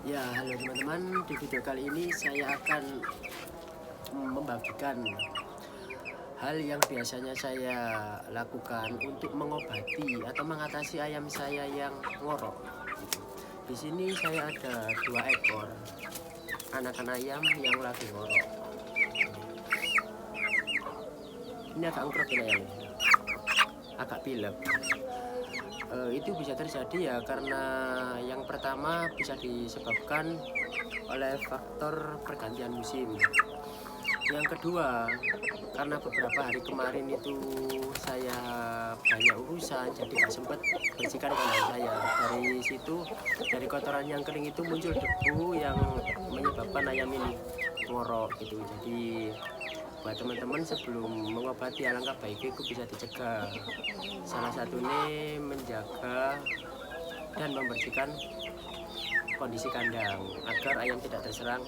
Ya, halo teman-teman. Di video kali ini saya akan membagikan hal yang biasanya saya lakukan untuk mengobati atau mengatasi ayam saya yang ngorok. Di sini saya ada 2 ekor anakan ayam yang lagi ngorok. Ini agak ngorok ya, agak pilek. Itu bisa terjadi ya karena yang pertama bisa disebabkan oleh faktor pergantian musim. Yang kedua, karena beberapa hari kemarin itu saya banyak urusan, jadi gak sempat bersihkan kandang saya. Dari situ, dari kotoran yang kering itu muncul debu yang menyebabkan ayam ini ngorok gitu. Jadi buat teman-teman sebelum mengobati alangkah baiknya itu bisa dicegah. Salah satunya menjaga dan membersihkan kondisi kandang agar ayam tidak terserang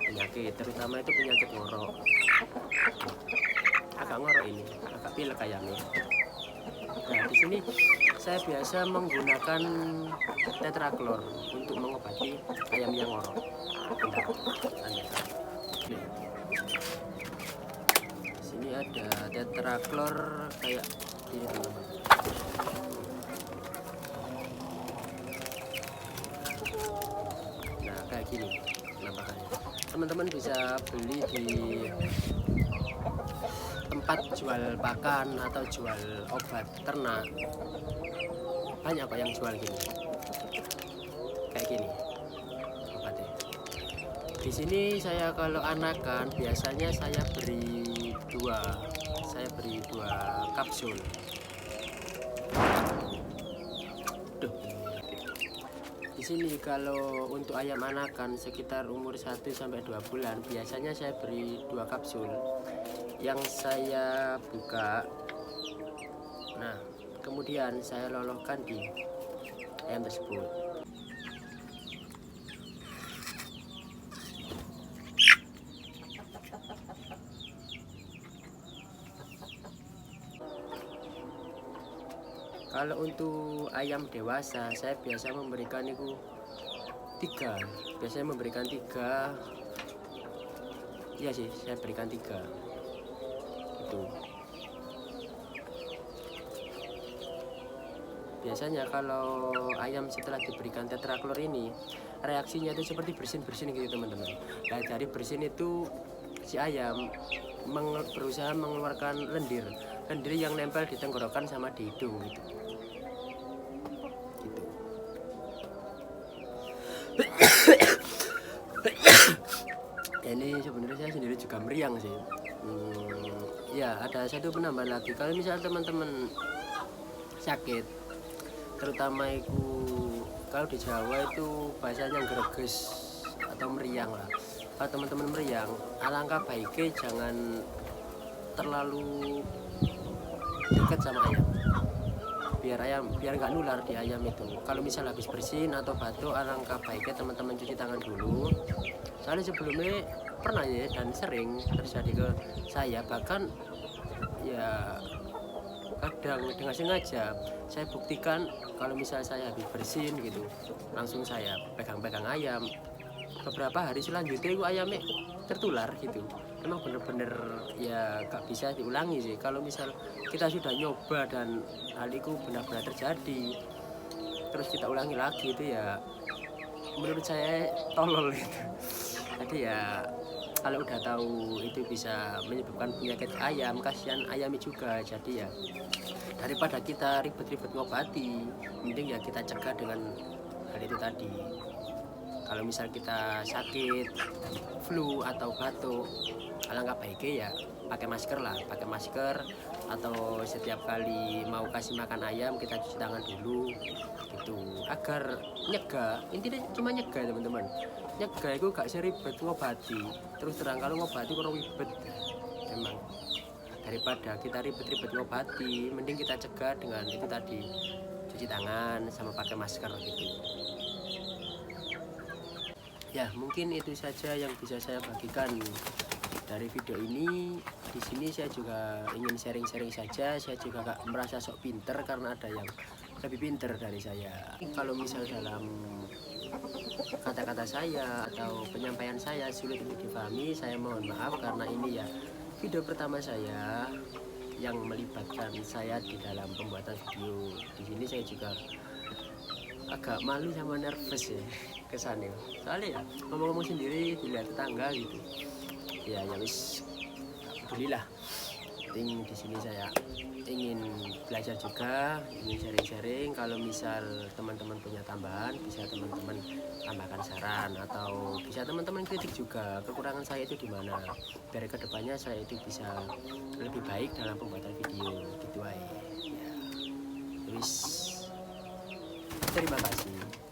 penyakit, terutama itu penyakit ngorok. Agak ngorok ini, agak pilek ayamnya. Nah, di sini saya biasa menggunakan tetraklor untuk mengobati ayam yang ngorok. Bentar, di sini ada tetraklor kayak gini teman-teman. Nah, kayak gini penampakannya. Teman-teman bisa beli di tempat jual pakan atau jual obat ternak. Banyak kok yang jual gini, kayak gini obatnya. Di sini saya kalau anakan biasanya saya beri dua kapsul. Di sini kalau untuk ayam anakan sekitar umur 1 sampai 2 bulan biasanya saya beri 2 kapsul yang saya buka. Nah, kemudian saya lolokkan di ayam tersebut. Kalau untuk ayam dewasa saya biasa memberikan itu 3. Biasanya memberikan 3. Iya sih, saya berikan 3. Itu. Biasanya kalau ayam setelah diberikan tetraklor ini reaksinya itu seperti bersin-bersin gitu teman-teman. Nah, dari bersin itu si ayam berusaha mengeluarkan lendir yang nempel di tenggorokan sama di hidung gitu. Ini sebenarnya saya sendiri juga meriang sih. Ya, ada satu penambahan lagi. Kalau misal teman-teman sakit, terutama itu kalau di Jawa itu bahasanya greges atau meriang lah. Kalau teman-teman meriang, alangkah baiknya jangan terlalu dekat sama ayam. Biar nggak nular di ayam itu. Kalau misal habis bersin atau batuk, alangkah baiknya teman-teman cuci tangan dulu. Soalnya sebelumnya pernah ya dan sering terjadi ke saya, bahkan ya kadang dengan sengaja saya buktikan kalau misal saya habis bersin gitu langsung saya pegang-pegang ayam, beberapa hari selanjutnya itu ayamnya tertular gitu. Emang bener-bener ya gak bisa diulangi sih. Kalau misal kita sudah nyoba dan hal itu benar-benar terjadi terus kita ulangi lagi itu ya menurut saya tolol gitu. Jadi ya kalau udah tahu itu bisa menyebabkan penyakit ayam, kasihan ayamnya juga. Jadi ya daripada kita ribet-ribet ngobati, mending ya kita cegah dengan hal itu tadi. Kalau misal kita sakit flu atau batuk, alangkah baiknya ya pakai masker lah, pakai masker, atau setiap kali mau kasih makan ayam kita cuci tangan dulu gitu agar nyegah. Intinya cuma nyegah teman-teman. Nyegah itu gak seribet ngobati. Terus terang kalau ngobati kurang ribet memang. Daripada kita ribet-ribet ngobati, mending kita cegah dengan itu tadi, cuci tangan sama pakai masker gitu. Ya, mungkin itu saja yang bisa saya bagikan dari video ini. Di sini saya juga ingin sharing-sharing saja. Saya juga gak merasa sok pinter karena ada yang lebih pinter dari saya. Kalau misal dalam kata-kata saya atau penyampaian saya sulit untuk dipahami, saya mohon maaf karena ini ya video pertama saya yang melibatkan saya di dalam pembuatan video. Di sini saya juga agak malu sama nervous ya kesannya, soalnya ya ngomong-ngomong sendiri dilihat tetangga gitu. Ya wis, alhamdulillah. Di sini saya ingin belajar juga, ingin sharing-sharing. Kalau misal teman-teman punya tambahan, bisa teman-teman tambahkan saran atau bisa teman-teman kritik juga kekurangan saya itu di mana, biar kedepannya saya itu bisa lebih baik dalam pembuatan video gitu aja. Ya, terima kasih.